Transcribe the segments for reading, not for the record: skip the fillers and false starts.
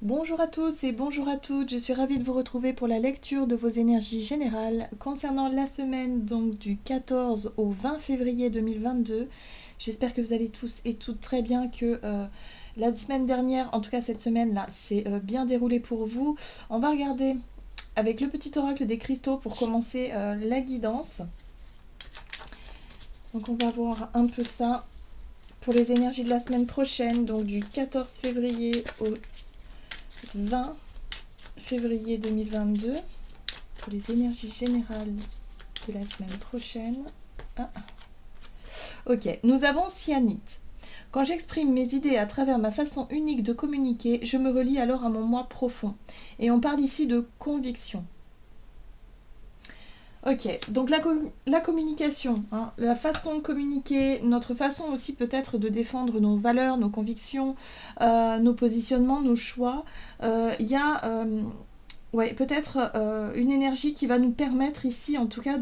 Bonjour à tous et bonjour à toutes, je suis ravie de vous retrouver pour la lecture de vos énergies générales concernant la semaine donc du 14 au 20 février 2022. J'espère que vous allez tous et toutes très bien, que la semaine dernière, en tout cas cette semaine-là, s'est bien déroulée pour vous. On va regarder avec le petit oracle des cristaux pour commencer la guidance. Donc on va voir un peu ça pour les énergies de la semaine prochaine, donc du 14 février au 20 février 2022, pour les énergies générales de la semaine prochaine. Ok, nous avons Cyanite. Quand j'exprime mes idées à travers ma façon unique de communiquer, je me relie alors à mon moi profond. Et on parle ici de conviction. Ok, donc la communication, hein, la façon de communiquer, notre façon aussi peut-être de défendre nos valeurs, nos convictions, nos positionnements, nos choix. Il y a ouais, peut-être une énergie qui va nous permettre ici en tout cas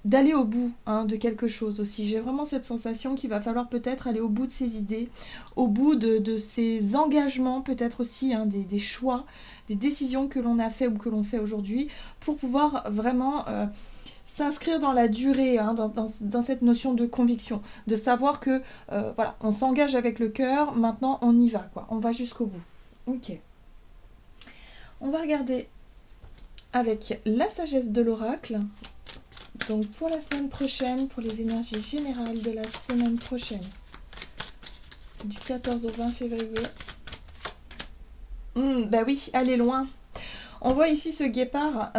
d'aller au bout, hein, de quelque chose aussi. J'ai vraiment cette sensation qu'il va falloir peut-être aller au bout de ses idées, au bout de ses engagements, peut-être aussi, hein, des choix, des décisions que l'on a fait ou que l'on fait aujourd'hui, pour pouvoir vraiment s'inscrire dans la durée, hein, dans cette notion de conviction, de savoir que voilà, on s'engage avec le cœur, maintenant on y va, quoi, on va jusqu'au bout. Ok. On va regarder avec la sagesse de l'oracle. Donc pour la semaine prochaine, pour les énergies générales de la semaine prochaine, du 14 au 20 février. Bah oui, aller loin. On voit ici ce guépard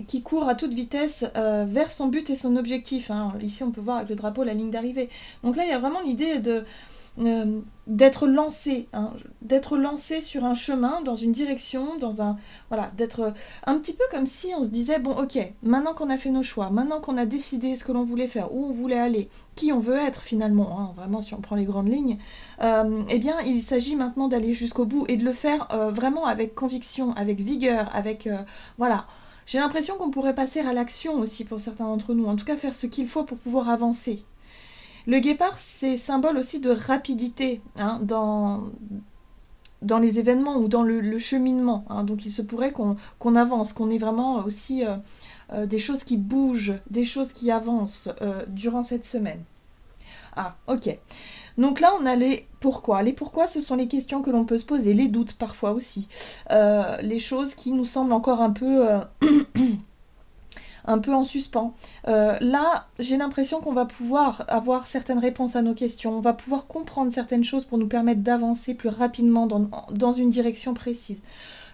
qui court à toute vitesse vers son but et son objectif, hein. Ici on peut voir avec le drapeau la ligne d'arrivée. Donc là il y a vraiment l'idée d'être lancé, hein, d'être lancé sur un chemin, dans une direction, voilà, d'être un petit peu comme si on se disait, bon ok, maintenant qu'on a fait nos choix, maintenant qu'on a décidé ce que l'on voulait faire, où on voulait aller, qui on veut être finalement, hein, vraiment si on prend les grandes lignes, eh bien il s'agit maintenant d'aller jusqu'au bout et de le faire vraiment avec conviction, avec vigueur, avec voilà. J'ai l'impression qu'on pourrait passer à l'action aussi pour certains d'entre nous, en tout cas faire ce qu'il faut pour pouvoir avancer. Le guépard, c'est symbole aussi de rapidité, hein, dans les événements ou dans le cheminement, hein. Donc il se pourrait qu'on avance, qu'on ait vraiment aussi des choses qui bougent, des choses qui avancent durant cette semaine. Ah, ok. Donc là, on a les pourquoi. Les pourquoi, ce sont les questions que l'on peut se poser, les doutes parfois aussi. Les choses qui nous semblent encore un peu en suspens. Là, j'ai l'impression qu'on va pouvoir avoir certaines réponses à nos questions, on va pouvoir comprendre certaines choses pour nous permettre d'avancer plus rapidement dans une direction précise.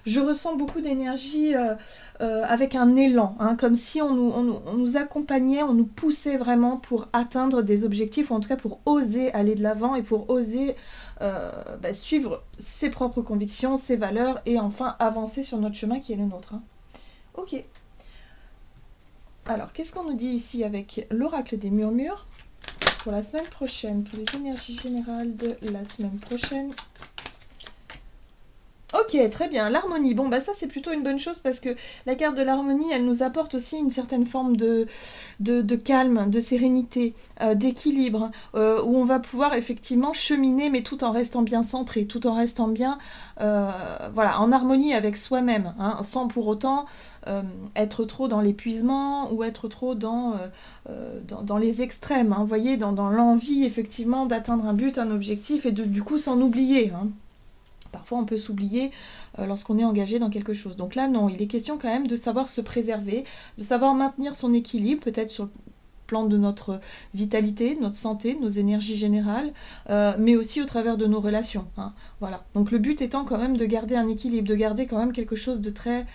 Je ressens beaucoup d'énergie avec un élan, hein, comme si on nous accompagnait, on nous poussait vraiment pour atteindre des objectifs, ou en tout cas pour oser aller de l'avant et pour oser suivre ses propres convictions, ses valeurs et enfin avancer sur notre chemin qui est le nôtre, hein. Ok. Alors, qu'est-ce qu'on nous dit ici avec l'oracle des murmures pour la semaine prochaine, pour les énergies générales de la semaine prochaine? Ok, très bien, l'harmonie. Bon, bah ça c'est plutôt une bonne chose parce que la carte de l'harmonie, elle nous apporte aussi une certaine forme de calme, de sérénité, d'équilibre, où on va pouvoir effectivement cheminer, mais tout en restant bien centré, tout en restant bien voilà, en harmonie avec soi-même, hein, sans pour autant être trop dans l'épuisement ou être trop dans les extrêmes, hein, vous voyez, dans l'envie effectivement d'atteindre un but, un objectif et du coup s'en oublier, hein. Parfois, on peut s'oublier lorsqu'on est engagé dans quelque chose. Donc là, non, il est question quand même de savoir se préserver, de savoir maintenir son équilibre, peut-être sur le plan de notre vitalité, de notre santé, de nos énergies générales, mais aussi au travers de nos relations, hein. Voilà. Donc le but étant quand même de garder un équilibre, de garder quand même quelque chose de très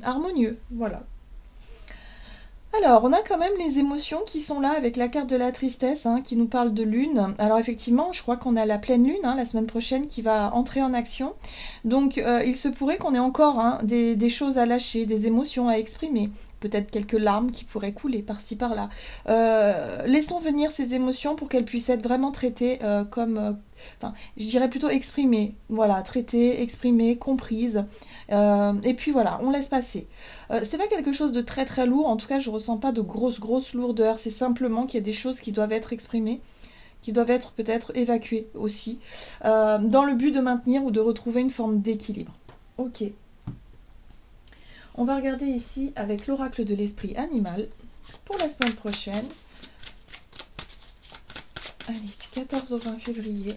harmonieux. Voilà. Alors, on a quand même les émotions qui sont là avec la carte de la tristesse, hein, qui nous parle de lune. Alors effectivement, je crois qu'on a la pleine lune, hein, la semaine prochaine qui va entrer en action. Donc il se pourrait qu'on ait encore, hein, des choses à lâcher, des émotions à exprimer. Peut-être quelques larmes qui pourraient couler par-ci par-là. Laissons venir ces émotions pour qu'elles puissent être vraiment traitées enfin, je dirais plutôt exprimées. Voilà, traitées, exprimées, comprises. Et puis voilà, on laisse passer. C'est pas quelque chose de très très lourd, en tout cas je ressens pas de grosses lourdeurs, c'est simplement qu'il y a des choses qui doivent être exprimées, qui doivent être peut-être évacuées aussi, dans le but de maintenir ou de retrouver une forme d'équilibre. Ok. On va regarder ici avec l'oracle de l'esprit animal pour la semaine prochaine. Allez, du 14 au 20 février.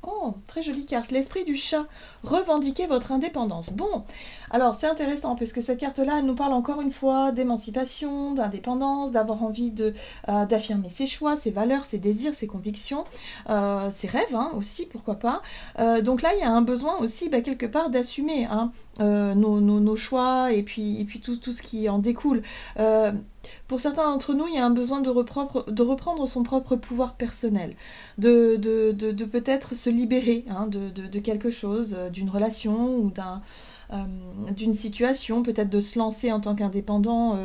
Oh, très jolie carte. L'esprit du chat. Revendiquez votre indépendance. Bon, alors c'est intéressant puisque cette carte-là, elle nous parle encore une fois d'émancipation, d'indépendance, d'avoir envie d'affirmer ses choix, ses valeurs, ses désirs, ses convictions, ses rêves hein, aussi, pourquoi pas. Donc là, il y a un besoin aussi quelque part d'assumer hein, nos choix et puis tout ce qui en découle. Pour certains d'entre nous, il y a un besoin de reprendre son propre pouvoir personnel, de peut-être se libérer hein, de quelque chose, d'une relation ou d'une situation, peut-être de se lancer en tant qu'indépendant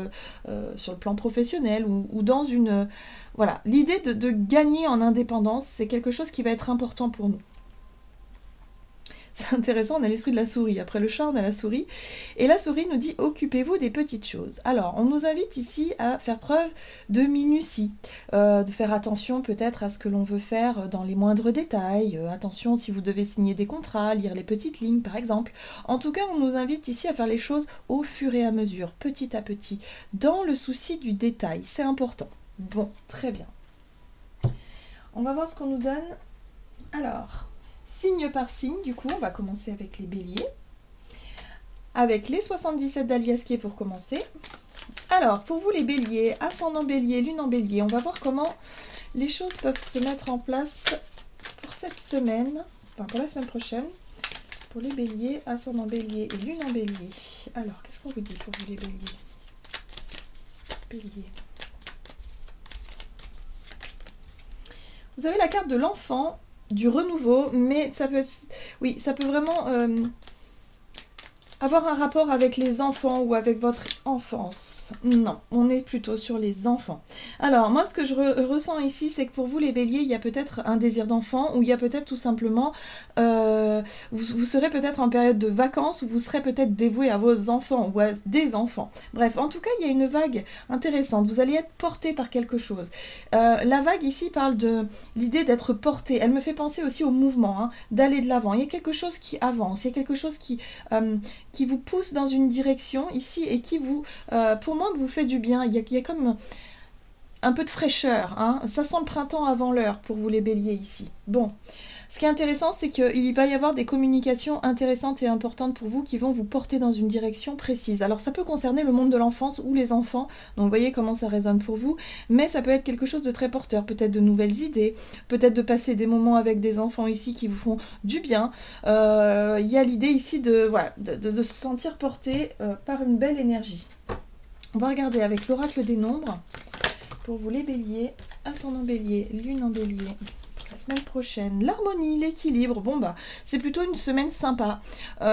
sur le plan professionnel ou dans une... Voilà, l'idée de gagner en indépendance, c'est quelque chose qui va être important pour nous. C'est intéressant, on a l'esprit de la souris. Après le chat, on a la souris. Et la souris nous dit « Occupez-vous des petites choses ». Alors, on nous invite ici à faire preuve de minutie, de faire attention peut-être à ce que l'on veut faire dans les moindres détails. Attention si vous devez signer des contrats, lire les petites lignes par exemple. En tout cas, on nous invite ici à faire les choses au fur et à mesure, petit à petit, dans le souci du détail. C'est important. Bon, très bien. On va voir ce qu'on nous donne. Alors... Signe par signe, du coup, on va commencer avec les béliers. Avec les 77 d'Aliasqué pour commencer. Alors, pour vous les béliers, ascendant bélier, lune en bélier, on va voir comment les choses peuvent se mettre en place pour cette semaine, enfin pour la semaine prochaine. Pour les béliers, ascendant bélier et lune en bélier. Alors, qu'est-ce qu'on vous dit pour vous les béliers? Bélier. Vous avez la carte de l'enfant, du renouveau, mais ça peut, oui, ça peut vraiment avoir un rapport avec les enfants ou avec votre enfance. Non, on est plutôt sur les enfants. Alors, moi, ce que je ressens ici, c'est que pour vous, les béliers, il y a peut-être un désir d'enfant ou il y a peut-être tout simplement... vous serez peut-être en période de vacances ou vous serez peut-être dévoué à vos enfants ou à des enfants. Bref, en tout cas, il y a une vague intéressante. Vous allez être porté par quelque chose. La vague ici parle de l'idée d'être porté. Elle me fait penser aussi au mouvement, hein, d'aller de l'avant. Il y a quelque chose qui avance, il y a quelque chose qui vous pousse dans une direction ici et qui vous, pour moi, vous fait du bien. Il y a comme un peu de fraîcheur. Hein. Ça sent le printemps avant l'heure pour vous les béliers ici. Bon, ce qui est intéressant, c'est qu'il va y avoir des communications intéressantes et importantes pour vous qui vont vous porter dans une direction précise. Alors ça peut concerner le monde de l'enfance ou les enfants, donc vous voyez comment ça résonne pour vous, mais ça peut être quelque chose de très porteur, peut-être de nouvelles idées, peut-être de passer des moments avec des enfants ici qui vous font du bien. Il y a l'idée ici de se sentir porté par une belle énergie. On va regarder avec l'oracle des nombres, pour vous les béliers, ascendant bélier, lune en bélier. La semaine prochaine, l'harmonie, l'équilibre, bon c'est plutôt une semaine sympa,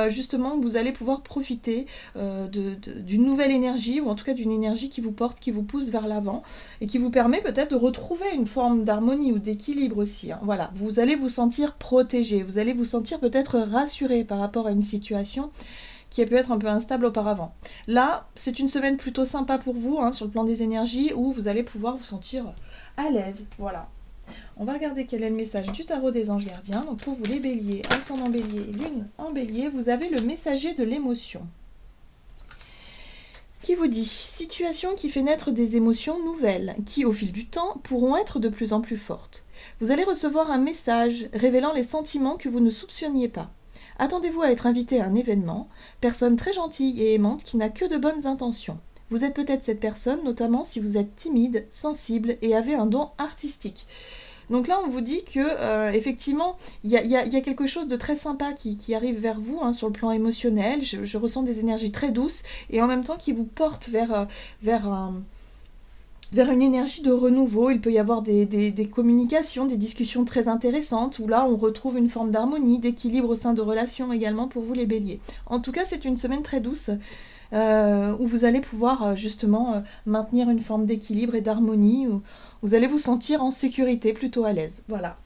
justement vous allez pouvoir profiter d'une nouvelle énergie, ou en tout cas d'une énergie qui vous porte, qui vous pousse vers l'avant, et qui vous permet peut-être de retrouver une forme d'harmonie ou d'équilibre aussi, hein. Voilà, vous allez vous sentir protégé, vous allez vous sentir peut-être rassuré par rapport à une situation qui a pu être un peu instable auparavant. Là, c'est une semaine plutôt sympa pour vous, hein, sur le plan des énergies, où vous allez pouvoir vous sentir à l'aise, voilà. On va regarder quel est le message du tarot des anges gardiens. Donc pour vous les béliers, ascendant bélier et lune en bélier, vous avez le messager de l'émotion. Qui vous dit « Situation qui fait naître des émotions nouvelles, qui au fil du temps pourront être de plus en plus fortes. Vous allez recevoir un message révélant les sentiments que vous ne soupçonniez pas. Attendez-vous à être invité à un événement, personne très gentille et aimante qui n'a que de bonnes intentions. Vous êtes peut-être cette personne, notamment si vous êtes timide, sensible et avez un don artistique. » Donc là, on vous dit que effectivement, il y a quelque chose de très sympa qui arrive vers vous, hein, sur le plan émotionnel. Je ressens des énergies très douces et en même temps qui vous portent vers une énergie de renouveau. Il peut y avoir des communications, des discussions très intéressantes, où là on retrouve une forme d'harmonie, d'équilibre au sein de relations également pour vous les béliers. En tout cas, c'est une semaine très douce, où vous allez pouvoir justement maintenir une forme d'équilibre et d'harmonie, où vous allez vous sentir en sécurité, plutôt à l'aise. Voilà.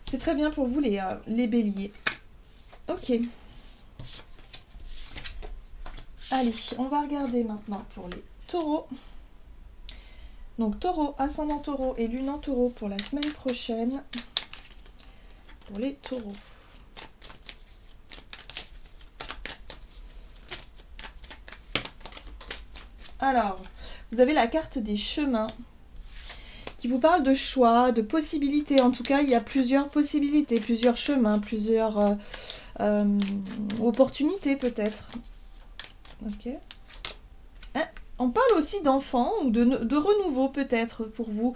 C'est très bien pour vous les béliers. Ok. Allez, on va regarder maintenant pour les Taureau. Donc Taureau, ascendant Taureau et Lune en Taureau pour la semaine prochaine. Pour les taureaux. Alors, vous avez la carte des chemins qui vous parle de choix, de possibilités. En tout cas, il y a plusieurs possibilités, plusieurs chemins, plusieurs opportunités peut-être. Ok. On parle aussi d'enfants ou de renouveau peut-être pour vous.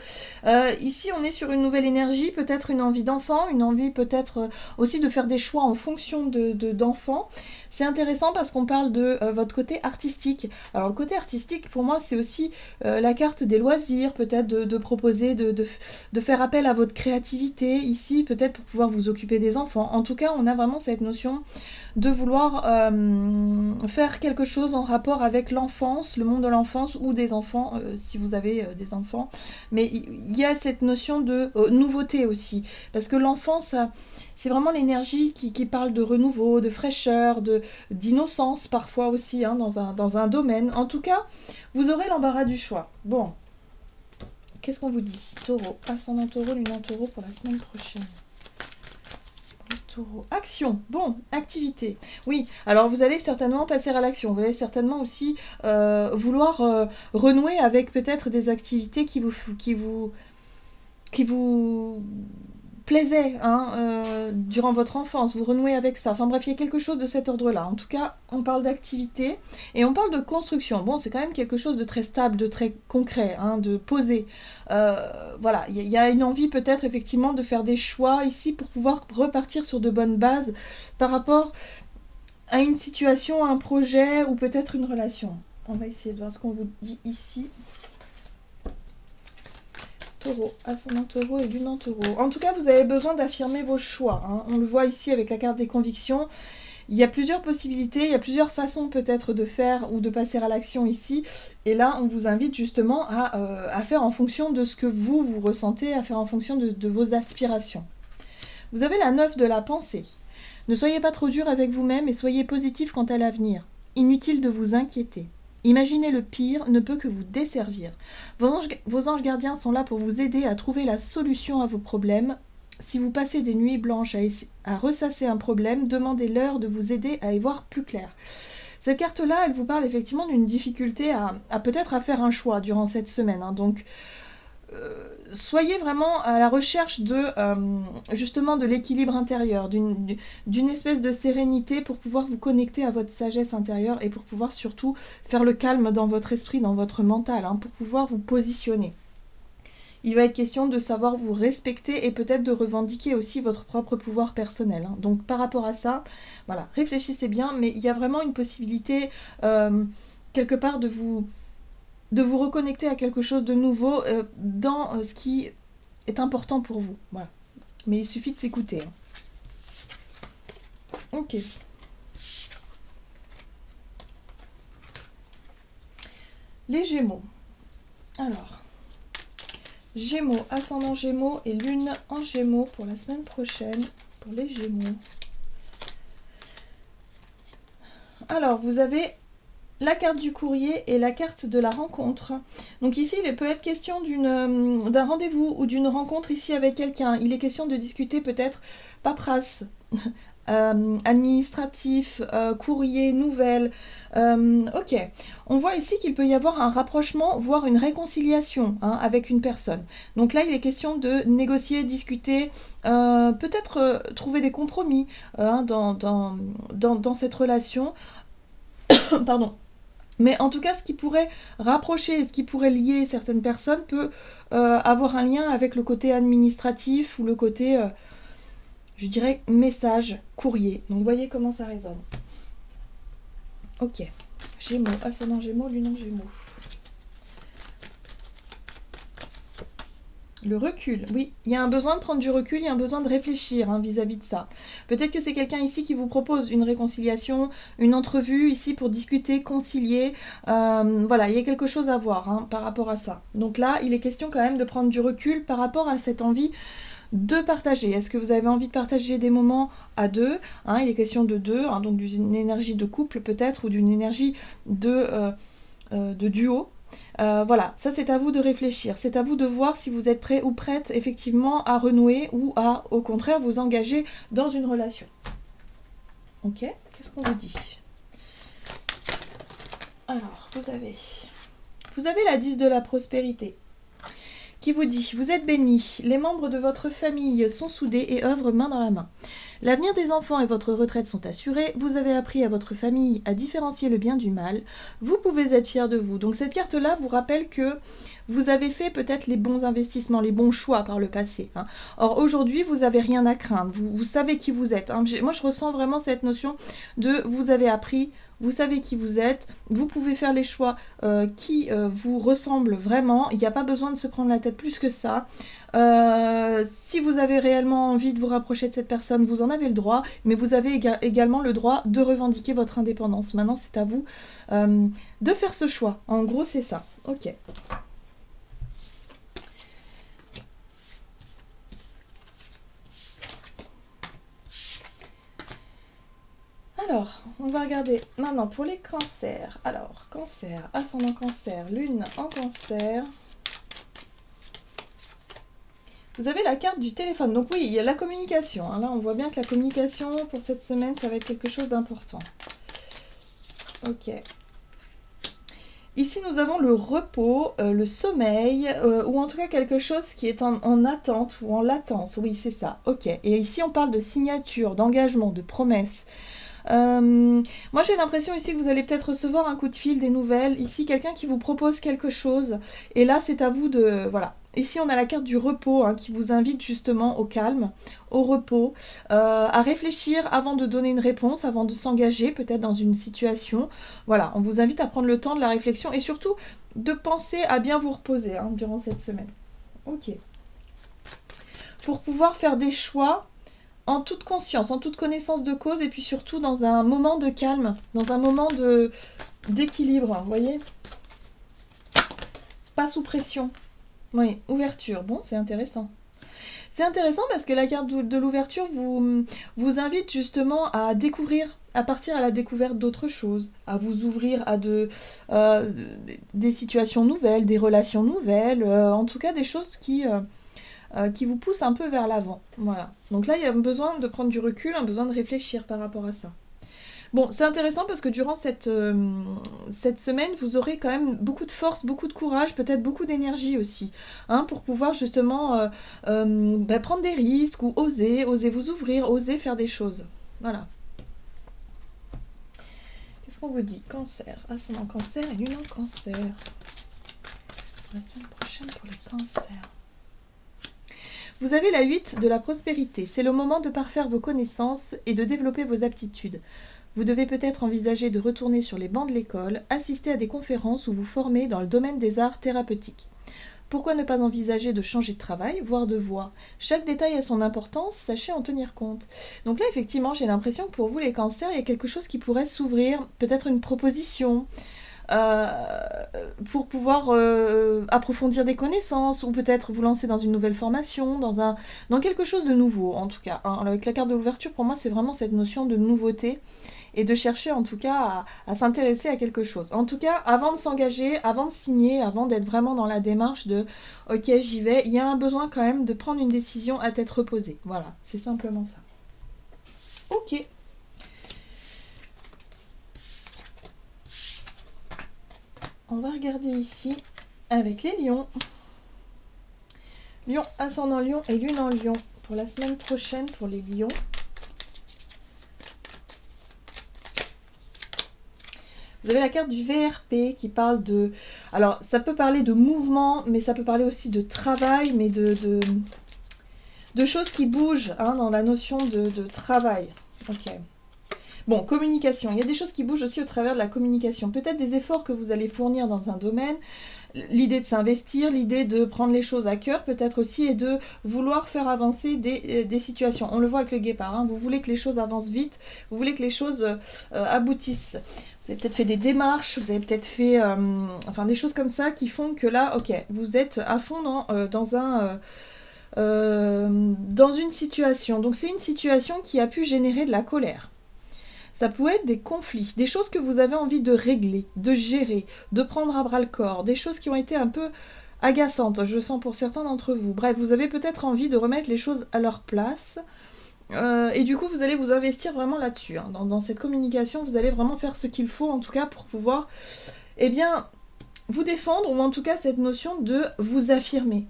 Ici, on est sur une nouvelle énergie, peut-être une envie d'enfant, une envie peut-être aussi de faire des choix en fonction d'enfants. C'est intéressant parce qu'on parle de votre côté artistique. Alors le côté artistique, pour moi, c'est aussi la carte des loisirs, peut-être de proposer, de faire appel à votre créativité ici, peut-être pour pouvoir vous occuper des enfants. En tout cas, on a vraiment cette notion de vouloir faire quelque chose en rapport avec l'enfance, le monde de l'enfance ou des enfants, si vous avez des enfants. Mais il y a cette notion de nouveauté aussi, parce que l'enfance, c'est vraiment l'énergie qui parle de renouveau, de fraîcheur, d'innocence parfois aussi, hein, dans un domaine. En tout cas, vous aurez l'embarras du choix. Bon, qu'est-ce qu'on vous dit? Taureau, ascendant Taureau, Lune en Taureau pour la semaine prochaine. Taureau. Action, bon, activité. Oui, alors vous allez certainement passer à l'action. Vous allez certainement aussi vouloir renouer avec peut-être des activités qui vous plaisait durant votre enfance, vous renouez avec ça. Enfin bref, il y a quelque chose de cet ordre-là. En tout cas, on parle d'activité et on parle de construction. Bon, c'est quand même quelque chose de très stable, de très concret, hein, de posé. Voilà, il y a une envie peut-être effectivement de faire des choix ici pour pouvoir repartir sur de bonnes bases par rapport à une situation, à un projet ou peut-être une relation. On va essayer de voir ce qu'on vous dit ici. Taureau, ascendant Taureau et Lune en Taureau. En tout cas, vous avez besoin d'affirmer vos choix. Hein. On le voit ici avec la carte des convictions. Il y a plusieurs possibilités, il y a plusieurs façons peut-être de faire ou de passer à l'action ici. Et là, on vous invite justement à faire en fonction de ce que vous ressentez, à faire en fonction de vos aspirations. Vous avez la 9 de la pensée. Ne soyez pas trop dur avec vous-même et soyez positif quant à l'avenir. Inutile de vous inquiéter. Imaginer le pire ne peut que vous desservir. Vos anges gardiens sont là pour vous aider à trouver la solution à vos problèmes. Si vous passez des nuits blanches à ressasser un problème, demandez-leur de vous aider à y voir plus clair. Cette carte-là, elle vous parle effectivement d'une difficulté à peut-être à faire un choix durant cette semaine. Hein. Donc, soyez vraiment à la recherche justement de l'équilibre intérieur, d'une espèce de sérénité pour pouvoir vous connecter à votre sagesse intérieure et pour pouvoir surtout faire le calme dans votre esprit, dans votre mental, hein, pour pouvoir vous positionner. Il va être question de savoir vous respecter et peut-être de revendiquer aussi votre propre pouvoir personnel. Hein. Donc par rapport à ça, voilà, réfléchissez bien, mais il y a vraiment une possibilité quelque part de vous reconnecter à quelque chose de nouveau dans ce qui est important pour vous. Voilà. Mais il suffit de s'écouter. Hein. Ok. Les Gémeaux. Alors, Gémeaux, ascendant Gémeaux et Lune en Gémeaux pour la semaine prochaine, pour les Gémeaux. Alors, vous avez la carte du courrier et la carte de la rencontre. Donc ici, il peut être question d'un rendez-vous ou d'une rencontre ici avec quelqu'un. Il est question de discuter peut-être paperasse, administratif, courrier, nouvelles. Ok, on voit ici qu'il peut y avoir un rapprochement, voire une réconciliation avec une personne. Donc là, il est question de négocier, discuter, peut-être trouver des compromis dans cette relation. Pardon. Mais en tout cas, ce qui pourrait rapprocher, ce qui pourrait lier certaines personnes peut avoir un lien avec le côté administratif ou le côté, je dirais, message, courrier. Donc, vous voyez comment ça résonne. Ok. Gémeaux, ascendant Gémeaux, Lune en Gémeaux. Le recul, oui, il y a un besoin de prendre du recul, il y a un besoin de réfléchir vis-à-vis de ça. Peut-être que c'est quelqu'un ici qui vous propose une réconciliation, une entrevue ici pour discuter, concilier. Voilà, il y a quelque chose à voir par rapport à ça. Donc là, il est question quand même de prendre du recul par rapport à cette envie de partager. Est-ce que vous avez envie de partager des moments à deux? Il est question de deux, donc d'une énergie de couple peut-être ou d'une énergie de duo. Voilà, ça c'est à vous de réfléchir, c'est à vous de voir si vous êtes prêt ou prête effectivement à renouer ou à, au contraire, vous engager dans une relation. Ok, qu'est-ce qu'on vous dit? Alors, vous avez la 10 de la prospérité qui vous dit: vous êtes bénis, les membres de votre famille sont soudés et œuvrent main dans la main. L'avenir des enfants et votre retraite sont assurés, vous avez appris à votre famille à différencier le bien du mal, vous pouvez être fiers de vous. Donc cette carte-là vous rappelle que vous avez fait peut-être les bons investissements, les bons choix par le passé. Hein. Or aujourd'hui, vous n'avez rien à craindre, vous savez qui vous êtes. Hein. Moi je ressens vraiment cette notion de vous avez appris, vous savez qui vous êtes, vous pouvez faire les choix qui vous ressemblent vraiment, il n'y a pas besoin de se prendre la tête plus que ça. Si vous avez réellement envie de vous rapprocher de cette personne, vous en avez le droit, mais vous avez également le droit de revendiquer votre indépendance. Maintenant, c'est à vous de faire ce choix. En gros, c'est ça. Ok. Alors, on va regarder maintenant pour les cancers. Alors, cancer, ascendant cancer, lune en cancer. Vous avez la carte du téléphone. Donc oui, il y a la communication. Hein. Là, on voit bien que la communication, pour cette semaine, ça va être quelque chose d'important. Ok. Ici, nous avons le repos, le sommeil, ou en tout cas quelque chose qui est en attente ou en latence. Oui, c'est ça. Ok. Et ici, on parle de signature, d'engagement, de promesse. Moi j'ai l'impression ici que vous allez peut-être recevoir un coup de fil, des nouvelles, ici quelqu'un qui vous propose quelque chose, et là c'est à vous de... Voilà. Ici on a la carte du repos hein, qui vous invite justement au calme, au repos, à réfléchir avant de donner une réponse, avant de s'engager peut-être dans une situation. Voilà, on vous invite à prendre le temps de la réflexion et surtout de penser à bien vous reposer hein, durant cette semaine. Ok. Pour pouvoir faire des choix en toute conscience, en toute connaissance de cause, et puis surtout dans un moment de calme, dans un moment d'équilibre, vous voyez? Pas sous pression. Oui, ouverture. Bon, c'est intéressant. C'est intéressant parce que la carte de l'ouverture vous invite justement à découvrir, à partir à la découverte d'autres choses, à vous ouvrir à des situations nouvelles, des relations nouvelles, en tout cas des choses qui vous pousse un peu vers l'avant. Voilà. Donc là, il y a besoin de prendre du recul, un besoin de réfléchir par rapport à ça. Bon, c'est intéressant parce que durant cette semaine, vous aurez quand même beaucoup de force, beaucoup de courage, peut-être beaucoup d'énergie aussi, hein, pour pouvoir justement prendre des risques ou oser vous ouvrir, oser faire des choses. Voilà. Qu'est-ce qu'on vous dit? Cancer, ascendant cancer et lune en cancer. La semaine prochaine pour les cancers. Vous avez la 8 de la prospérité. C'est le moment de parfaire vos connaissances et de développer vos aptitudes. Vous devez peut-être envisager de retourner sur les bancs de l'école, assister à des conférences ou vous former dans le domaine des arts thérapeutiques. Pourquoi ne pas envisager de changer de travail, voire de voie? Chaque détail a son importance, sachez en tenir compte. Donc là, effectivement, j'ai l'impression que pour vous, les cancers, il y a quelque chose qui pourrait s'ouvrir, peut-être une proposition, pour pouvoir approfondir des connaissances ou peut-être vous lancer dans une nouvelle formation, dans quelque chose de nouveau en tout cas. Hein. Avec la carte de l'ouverture, pour moi, c'est vraiment cette notion de nouveauté et de chercher en tout cas à s'intéresser à quelque chose. En tout cas, avant de s'engager, avant de signer, avant d'être vraiment dans la démarche de « ok, j'y vais », il y a un besoin quand même de prendre une décision à tête reposée. Voilà, c'est simplement ça. Ok. On va regarder ici avec les lions. Lion, ascendant lion et lune en lion pour la semaine prochaine pour les lions. Vous avez la carte du VRP qui parle de... Alors, ça peut parler de mouvement, mais ça peut parler aussi de travail, mais de choses qui bougent hein, dans la notion de travail. Ok. Bon, communication. Il y a des choses qui bougent aussi au travers de la communication. Peut-être des efforts que vous allez fournir dans un domaine, l'idée de s'investir, l'idée de prendre les choses à cœur, peut-être aussi, et de vouloir faire avancer des situations. On le voit avec le guépard, hein. Vous voulez que les choses avancent vite, vous voulez que les choses aboutissent. Vous avez peut-être fait des démarches, vous avez peut-être fait des choses comme ça qui font que là, ok, vous êtes à fond dans une situation. Donc c'est une situation qui a pu générer de la colère. Ça peut être des conflits, des choses que vous avez envie de régler, de gérer, de prendre à bras le corps, des choses qui ont été un peu agaçantes, je sens pour certains d'entre vous. Bref, vous avez peut-être envie de remettre les choses à leur place. Et du coup, vous allez vous investir vraiment là-dessus. Hein. Dans cette communication, vous allez vraiment faire ce qu'il faut, en tout cas, pour pouvoir, eh bien, vous défendre, ou en tout cas, cette notion de vous affirmer.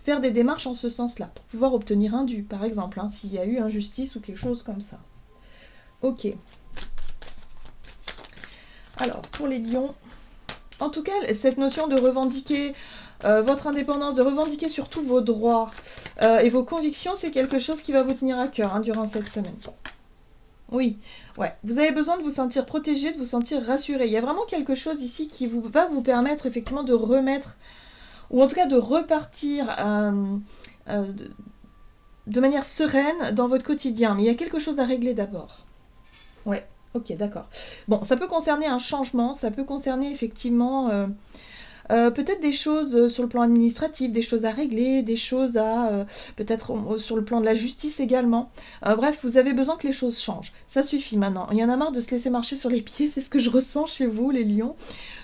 Faire des démarches en ce sens-là, pour pouvoir obtenir un dû, par exemple, hein, s'il y a eu injustice ou quelque chose comme ça. Ok. Alors, pour les lions, en tout cas, cette notion de revendiquer votre indépendance, de revendiquer surtout vos droits et vos convictions, c'est quelque chose qui va vous tenir à cœur hein, durant cette semaine. Oui, ouais. Vous avez besoin de vous sentir protégé, de vous sentir rassuré. Il y a vraiment quelque chose ici qui va vous permettre effectivement de remettre, ou en tout cas de repartir de manière sereine dans votre quotidien. Mais il y a quelque chose à régler d'abord. Ouais, ok, d'accord. Bon, ça peut concerner un changement, ça peut concerner effectivement peut-être des choses sur le plan administratif, des choses à régler, des choses à peut-être sur le plan de la justice également. Bref, vous avez besoin que les choses changent. Ça suffit maintenant. Il y en a marre de se laisser marcher sur les pieds, c'est ce que je ressens chez vous, les lions.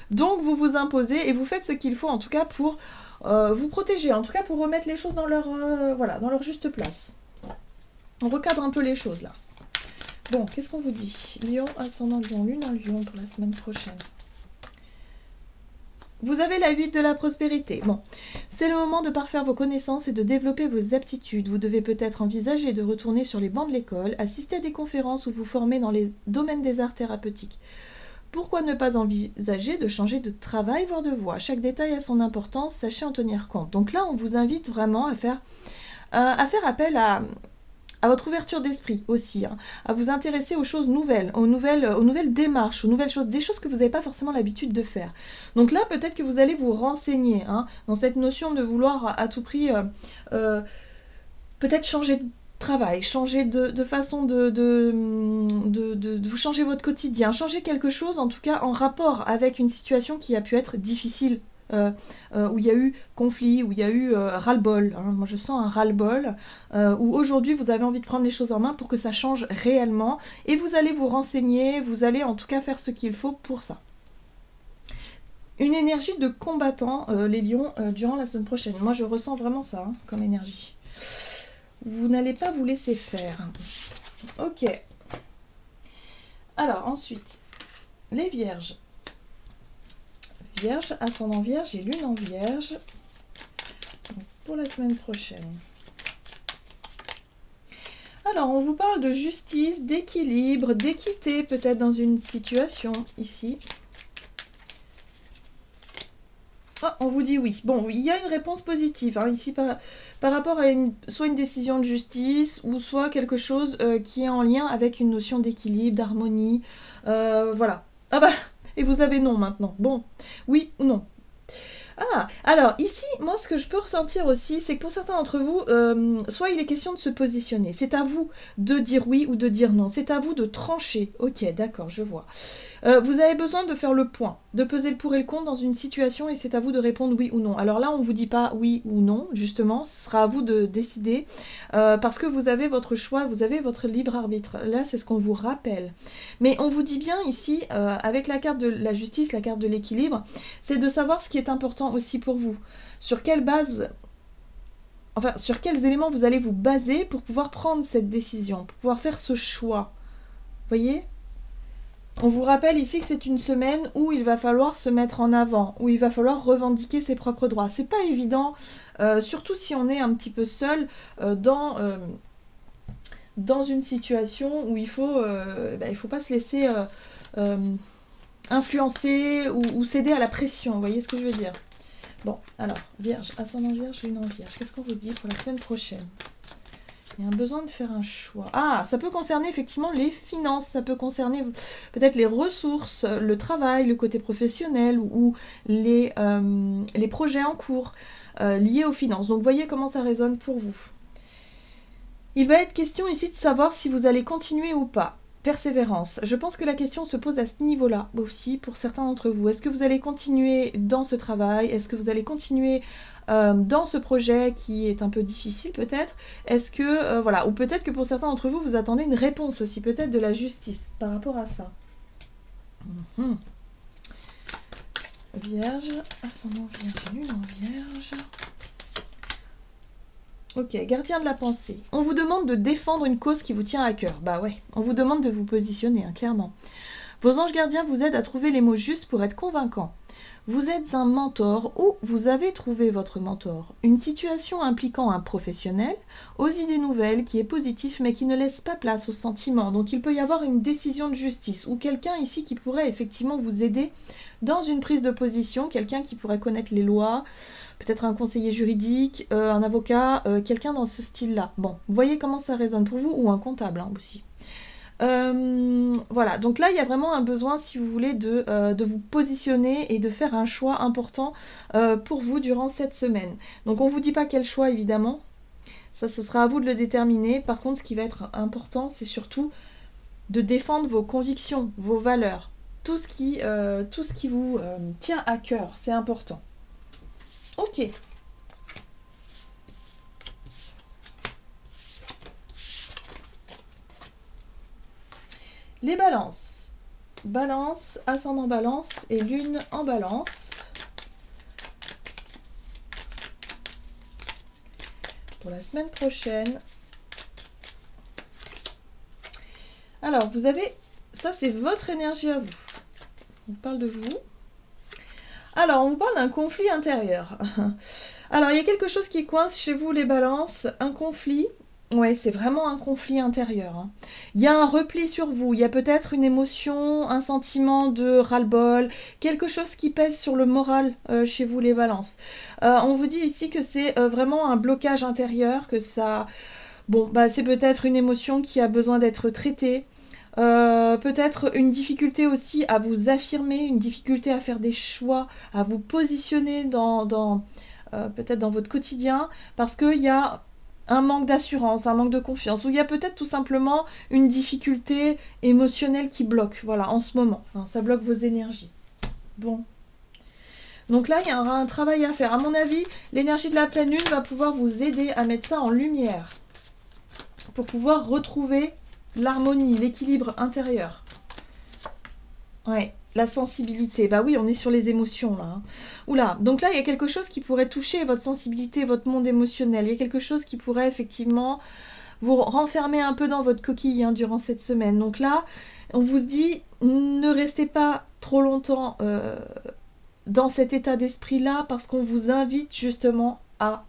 Donc vous vous imposez et vous faites ce qu'il faut en tout cas pour vous protéger, en tout cas pour remettre les choses dans leur, voilà, dans leur juste place. On recadre un peu les choses là. Bon, qu'est-ce qu'on vous dit? Lion, ascendant Lion, lune en Lion pour la semaine prochaine. Vous avez la 8 de la prospérité. Bon, c'est le moment de parfaire vos connaissances et de développer vos aptitudes. Vous devez peut-être envisager de retourner sur les bancs de l'école, assister à des conférences ou vous former dans les domaines des arts thérapeutiques. Pourquoi ne pas envisager de changer de travail, voire de voie? Chaque détail a son importance, sachez en tenir compte. Donc là, on vous invite vraiment à faire appel à votre ouverture d'esprit aussi, hein, à vous intéresser aux choses nouvelles, aux nouvelles démarches, aux nouvelles choses, des choses que vous n'avez pas forcément l'habitude de faire. Donc là, peut-être que vous allez vous renseigner hein, dans cette notion de vouloir à tout prix peut-être changer de travail, changer de façon de vous changer votre quotidien, changer quelque chose en tout cas en rapport avec une situation qui a pu être difficile. Où il y a eu conflit, où il y a eu ras-le-bol. Hein. Moi, je sens un ras-le-bol, où aujourd'hui, vous avez envie de prendre les choses en main pour que ça change réellement, et vous allez vous renseigner, vous allez en tout cas faire ce qu'il faut pour ça. Une énergie de combattant, les lions, durant la semaine prochaine. Moi, je ressens vraiment ça, hein, comme énergie. Vous n'allez pas vous laisser faire. Ok. Alors, ensuite, les vierges. Vierge, ascendant Vierge et lune en Vierge donc pour la semaine prochaine. Alors, on vous parle de justice, d'équilibre, d'équité peut-être dans une situation ici. Ah, on vous dit oui. Bon, il y a une réponse positive hein, ici par rapport à soit une décision de justice ou soit quelque chose qui est en lien avec une notion d'équilibre, d'harmonie. Voilà. Ah bah et vous avez non maintenant. Bon, oui ou non. Ah, alors ici, moi ce que je peux ressentir aussi, c'est que pour certains d'entre vous, soit il est question de se positionner, c'est à vous de dire oui ou de dire non, c'est à vous de trancher. Ok, d'accord, je vois. Vous avez besoin de faire le point, de peser le pour et le contre dans une situation et c'est à vous de répondre oui ou non. Alors là, on ne vous dit pas oui ou non, justement, ce sera à vous de décider parce que vous avez votre choix, vous avez votre libre arbitre. Là, c'est ce qu'on vous rappelle. Mais on vous dit bien ici, avec la carte de la justice, la carte de l'équilibre, c'est de savoir ce qui est important aussi pour vous. Sur quelle base, enfin, sur quels éléments vous allez vous baser pour pouvoir prendre cette décision, pour pouvoir faire ce choix. Vous voyez ? On vous rappelle ici que c'est une semaine où il va falloir se mettre en avant, où il va falloir revendiquer ses propres droits. C'est pas évident, surtout si on est un petit peu seul dans une situation où il faut pas se laisser influencer ou céder à la pression. Vous voyez ce que je veux dire? Bon, alors, Vierge, ascendant Vierge, lune en Vierge. Qu'est-ce qu'on vous dit pour la semaine prochaine? Il y a un besoin de faire un choix. Ah, ça peut concerner effectivement les finances, ça peut concerner peut-être les ressources, le travail, le côté professionnel ou les projets en cours liés aux finances. Donc voyez comment ça résonne pour vous. Il va être question ici de savoir si vous allez continuer ou pas. Persévérance. Je pense que la question se pose à ce niveau-là aussi pour certains d'entre vous. Est-ce que vous allez continuer dans ce travail? Est-ce que vous allez continuer dans ce projet qui est un peu difficile peut-être. Est-ce que, voilà, ou peut-être que pour certains d'entre vous, vous attendez une réponse aussi, peut-être de la justice par rapport à ça. Mhm. Vierge, ascendant Vierge, lune en Vierge. Ok, gardien de la pensée. On vous demande de défendre une cause qui vous tient à cœur. Bah ouais, on vous demande de vous positionner, hein, clairement. Vos anges gardiens vous aident à trouver les mots justes pour être convaincants. Vous êtes un mentor ou vous avez trouvé votre mentor. Une situation impliquant un professionnel, aux idées nouvelles, qui est positif mais qui ne laisse pas place aux sentiments. Donc il peut y avoir une décision de justice ou quelqu'un ici qui pourrait effectivement vous aider dans une prise de position, quelqu'un qui pourrait connaître les lois, peut-être un conseiller juridique, un avocat, quelqu'un dans ce style-là. Bon, vous voyez comment ça résonne pour vous, ou un comptable hein, aussi. Voilà, donc là il y a vraiment un besoin, si vous voulez, de vous positionner et de faire un choix important pour vous durant cette semaine. Donc on ne vous dit pas quel choix évidemment, ça ce sera à vous de le déterminer. Par contre ce qui va être important c'est surtout de défendre vos convictions, vos valeurs, tout ce qui vous tient à cœur, c'est important. Ok. Les balances. Balance, ascendant balance et lune en balance. Pour la semaine prochaine. Alors, vous avez... Ça, c'est votre énergie à vous. On parle de vous. Alors, on vous parle d'un conflit intérieur. Alors, il y a quelque chose qui coince chez vous, les balances. Un conflit. Ouais, c'est vraiment un conflit intérieur. Hein. Il y a un repli sur vous, il y a peut-être une émotion, un sentiment de ras-le-bol, quelque chose qui pèse sur le moral chez vous les balances. On vous dit ici que c'est vraiment un blocage intérieur, que ça... Bon, bah c'est peut-être une émotion qui a besoin d'être traitée, peut-être une difficulté aussi à vous affirmer, une difficulté à faire des choix, à vous positionner peut-être dans votre quotidien, parce qu'il y a un manque d'assurance, un manque de confiance, ou il y a peut-être tout simplement une difficulté émotionnelle qui bloque, voilà, en ce moment. Hein, ça bloque vos énergies. Bon. Donc là, il y a un travail à faire. À mon avis, l'énergie de la pleine lune va pouvoir vous aider à mettre ça en lumière, pour pouvoir retrouver l'harmonie, l'équilibre intérieur. Ouais. La sensibilité, bah oui, on est sur les émotions là. Hein. Oula, donc là, il y a quelque chose qui pourrait toucher votre sensibilité, votre monde émotionnel. Il y a quelque chose qui pourrait effectivement vous renfermer un peu dans votre coquille hein, durant cette semaine. Donc là, on vous dit, ne restez pas trop longtemps dans cet état d'esprit-là parce qu'on vous invite justement à,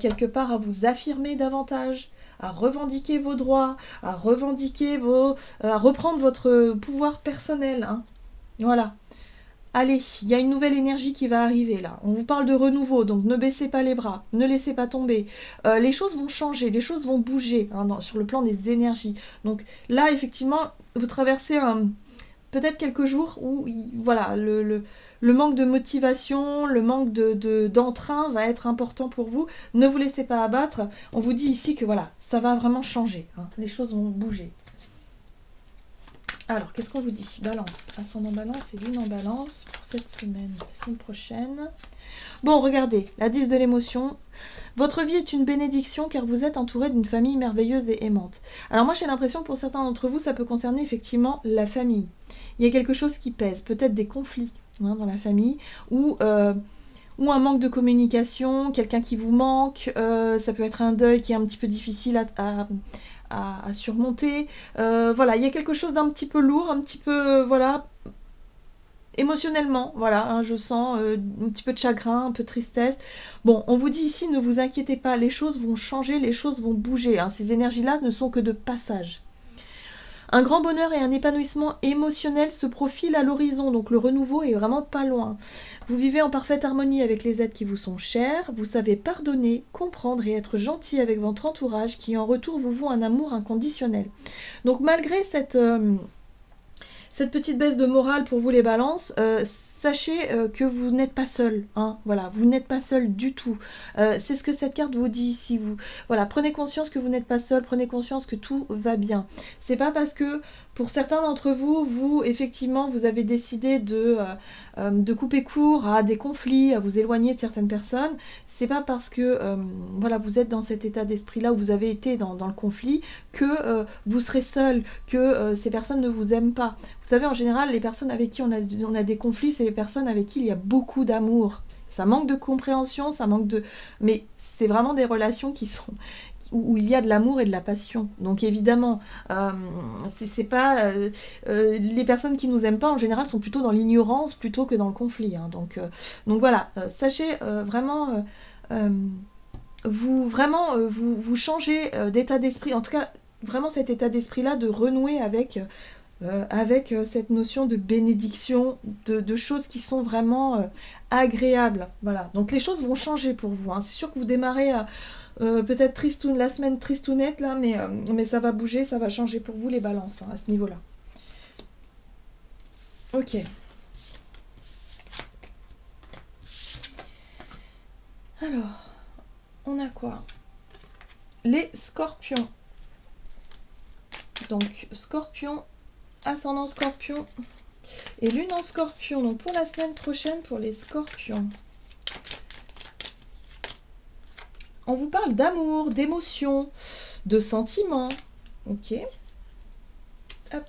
quelque part, à vous affirmer davantage, à revendiquer vos droits, à revendiquer à reprendre votre pouvoir personnel, hein. Voilà. Allez, il y a une nouvelle énergie qui va arriver là. On vous parle de renouveau, donc ne baissez pas les bras, ne laissez pas tomber. Les choses vont changer, les choses vont bouger hein, sur le plan des énergies. Donc là, effectivement, vous traversez peut-être quelques jours où voilà, le manque de motivation, le manque d'entrain va être important pour vous. Ne vous laissez pas abattre. On vous dit ici que voilà, ça va vraiment changer. Hein. Les choses vont bouger. Alors, qu'est-ce qu'on vous dit? Balance, ascendant balance et lune en balance pour cette semaine, la semaine prochaine. Bon, regardez, la 10 de l'émotion. Votre vie est une bénédiction car vous êtes entouré d'une famille merveilleuse et aimante. Alors moi, j'ai l'impression que pour certains d'entre vous, ça peut concerner effectivement la famille. Il y a quelque chose qui pèse, peut-être des conflits hein, dans la famille ou un manque de communication, quelqu'un qui vous manque. Ça peut être un deuil qui est un petit peu difficile à surmonter. Voilà, il y a quelque chose d'un petit peu lourd, un petit peu, voilà, émotionnellement, voilà, hein, je sens un petit peu de chagrin, un peu de tristesse. Bon, on vous dit ici, ne vous inquiétez pas, les choses vont changer, les choses vont bouger. Hein, ces énergies-là ne sont que de passage. Un grand bonheur et un épanouissement émotionnel se profilent à l'horizon, donc le renouveau est vraiment pas loin. Vous vivez en parfaite harmonie avec les êtres qui vous sont chers, vous savez pardonner, comprendre et être gentil avec votre entourage qui en retour vous voue un amour inconditionnel. Donc malgré cette cette petite baisse de morale pour vous les balances, sachez que vous n'êtes pas seul, hein, voilà, vous n'êtes pas seul du tout. C'est ce que cette carte vous dit ici, vous. Voilà, prenez conscience que vous n'êtes pas seul, prenez conscience que tout va bien. C'est pas parce que pour certains d'entre vous, effectivement, vous avez décidé de couper court à des conflits, à vous éloigner de certaines personnes, c'est pas parce que voilà, vous êtes dans cet état d'esprit-là où vous avez été dans le conflit que vous serez seul, que ces personnes ne vous aiment pas. Vous savez, en général, les personnes avec qui on a des conflits, c'est les personnes avec qui il y a beaucoup d'amour. Ça manque de compréhension, ça manque de... Mais c'est vraiment des relations qui sont... où il y a de l'amour et de la passion. Donc évidemment, c'est pas... les personnes qui nous aiment pas, en général, sont plutôt dans l'ignorance plutôt que dans le conflit. Hein. Donc voilà, sachez vraiment... vous changez d'état d'esprit, en tout cas vraiment cet état d'esprit-là de renouer avec cette notion de bénédiction, de choses qui sont vraiment agréables. Voilà, donc les choses vont changer pour vous. Hein. C'est sûr que vous démarrez peut-être la semaine tristounette là, mais ça va bouger, ça va changer pour vous les balances hein, à ce niveau-là. Ok. Alors, on a quoi? Les scorpions. Donc, scorpion, ascendant scorpion et lune en scorpion. Donc, pour la semaine prochaine, pour les scorpions, on vous parle d'amour, d'émotion, de sentiments. Ok. Hop.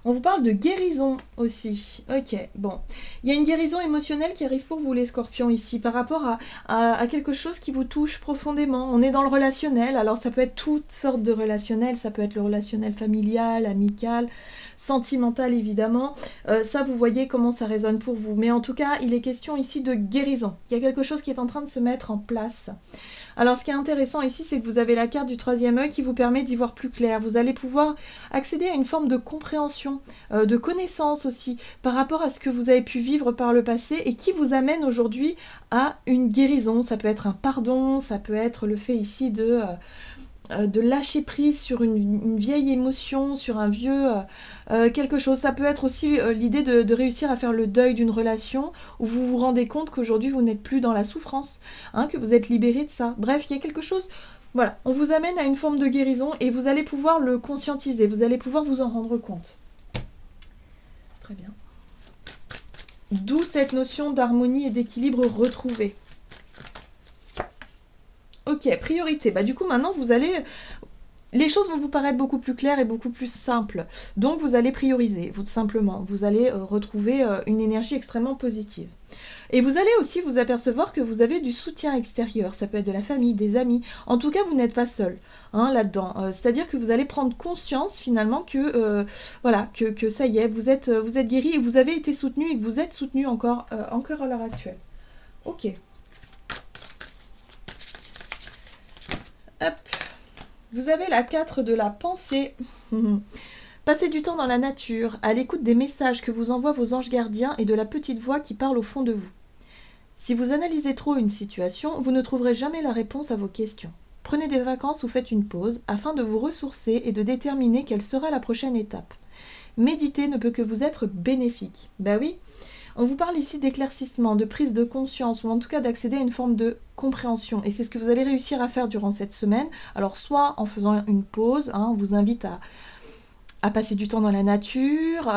On vous parle de guérison aussi. Ok, bon. Il y a une guérison émotionnelle qui arrive pour vous les scorpions ici par rapport à quelque chose qui vous touche profondément. On est dans le relationnel, alors ça peut être toutes sortes de relationnels, ça peut être le relationnel familial, amical, sentimental évidemment. Ça vous voyez comment ça résonne pour vous. Mais en tout cas, il est question ici de guérison. Il y a quelque chose qui est en train de se mettre en place. Alors ce qui est intéressant ici, c'est que vous avez la carte du troisième œil qui vous permet d'y voir plus clair. Vous allez pouvoir accéder à une forme de compréhension, de connaissance aussi, par rapport à ce que vous avez pu vivre par le passé et qui vous amène aujourd'hui à une guérison. Ça peut être un pardon, ça peut être le fait ici de lâcher prise sur une vieille émotion, sur un vieux quelque chose. Ça peut être aussi l'idée de réussir à faire le deuil d'une relation où vous vous rendez compte qu'aujourd'hui vous n'êtes plus dans la souffrance, hein, que vous êtes libéré de ça. Bref, il y a quelque chose... Voilà, on vous amène à une forme de guérison et vous allez pouvoir le conscientiser, vous allez pouvoir vous en rendre compte. Très bien. D'où cette notion d'harmonie et d'équilibre retrouvé. Ok, priorité. Bah, du coup, maintenant, les choses vont vous paraître beaucoup plus claires et beaucoup plus simples. Donc, vous allez prioriser, tout simplement. Vous allez retrouver une énergie extrêmement positive. Et vous allez aussi vous apercevoir que vous avez du soutien extérieur. Ça peut être de la famille, des amis. En tout cas, vous n'êtes pas seul hein, là-dedans. C'est-à-dire que vous allez prendre conscience, finalement, que ça y est, vous êtes guéri et vous avez été soutenu et que vous êtes soutenu encore à l'heure actuelle. Ok. Hop. Vous avez la 4 de la pensée. Passez du temps dans la nature, à l'écoute des messages que vous envoient vos anges gardiens et de la petite voix qui parle au fond de vous. Si vous analysez trop une situation, vous ne trouverez jamais la réponse à vos questions. Prenez des vacances ou faites une pause afin de vous ressourcer et de déterminer quelle sera la prochaine étape. Méditer ne peut que vous être bénéfique. Ben oui, on vous parle ici d'éclaircissement, de prise de conscience, ou en tout cas d'accéder à une forme de compréhension. Et c'est ce que vous allez réussir à faire durant cette semaine. Alors soit en faisant une pause, hein, on vous invite à passer du temps dans la nature,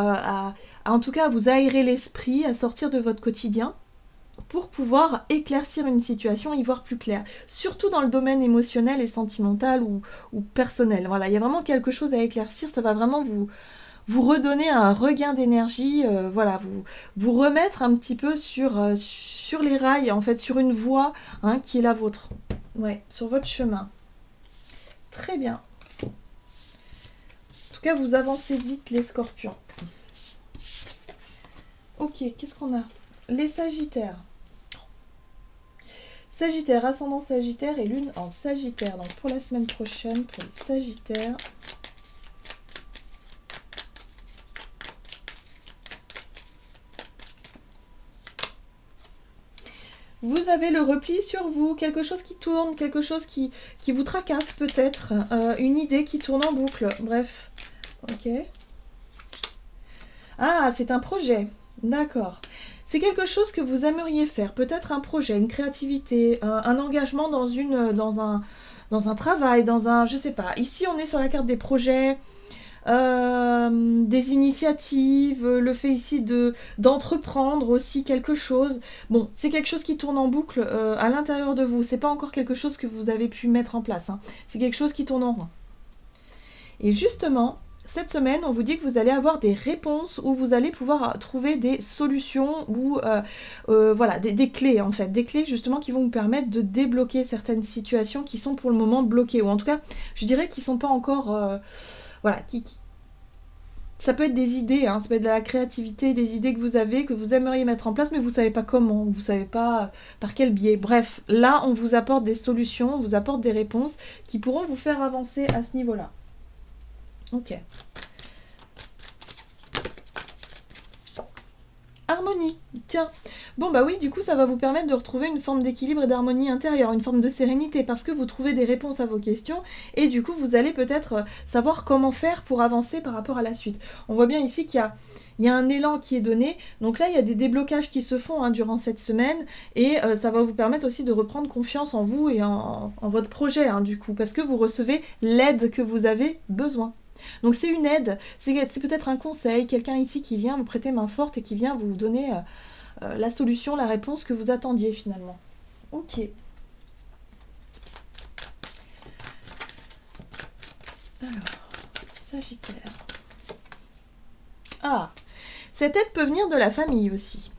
en tout cas à vous aérer l'esprit, à sortir de votre quotidien, pour pouvoir éclaircir une situation, y voir plus clair. Surtout dans le domaine émotionnel et sentimental ou personnel. Voilà, il y a vraiment quelque chose à éclaircir, ça va vraiment vous redonner un regain d'énergie, voilà, vous remettre un petit peu sur les rails, en fait, sur une voie hein, qui est la vôtre. Ouais, sur votre chemin. Très bien. En tout cas, vous avancez vite, les scorpions. Ok, qu'est-ce qu'on a ? Les sagittaires. Sagittaire, ascendant sagittaire et lune en sagittaire. Donc pour la semaine prochaine, pour les sagittaires. Vous avez le repli sur vous, quelque chose qui tourne, quelque chose qui vous tracasse peut-être, une idée qui tourne en boucle, bref. Ok. Ah, c'est un projet, d'accord. C'est quelque chose que vous aimeriez faire, peut-être un projet, une créativité, un engagement dans un travail, dans un, je sais pas. Ici, on est sur la carte des projets, des initiatives, le fait ici d'entreprendre aussi quelque chose. Bon, c'est quelque chose qui tourne en boucle à l'intérieur de vous. C'est pas encore quelque chose que vous avez pu mettre en place, hein. C'est quelque chose qui tourne en rond. Et justement, cette semaine, on vous dit que vous allez avoir des réponses où vous allez pouvoir trouver des solutions ou voilà, des clés en fait, des clés justement qui vont vous permettre de débloquer certaines situations qui sont pour le moment bloquées, ou en tout cas, je dirais qu'ils sont pas encore, voilà, ça peut être des idées, hein, ça peut être de la créativité, des idées que vous aimeriez mettre en place, mais vous savez pas comment, vous savez pas par quel biais. Bref, là, on vous apporte des solutions, on vous apporte des réponses qui pourront vous faire avancer à ce niveau-là. Ok. Harmonie, tiens. Bon bah oui, du coup ça va vous permettre de retrouver une forme d'équilibre et d'harmonie intérieure, une forme de sérénité, parce que vous trouvez des réponses à vos questions, et du coup vous allez peut-être savoir comment faire pour avancer par rapport à la suite. On voit bien ici qu'il y a un élan qui est donné, donc là il y a des déblocages qui se font, hein, durant cette semaine, et ça va vous permettre aussi de reprendre confiance en vous et en votre projet, hein, du coup, parce que vous recevez l'aide que vous avez besoin. Donc c'est une aide, c'est peut-être un conseil, quelqu'un ici qui vient vous prêter main forte et qui vient vous donner la solution, la réponse que vous attendiez finalement. Ok. Alors, Sagittaire. Ah, cette aide peut venir de la famille aussi.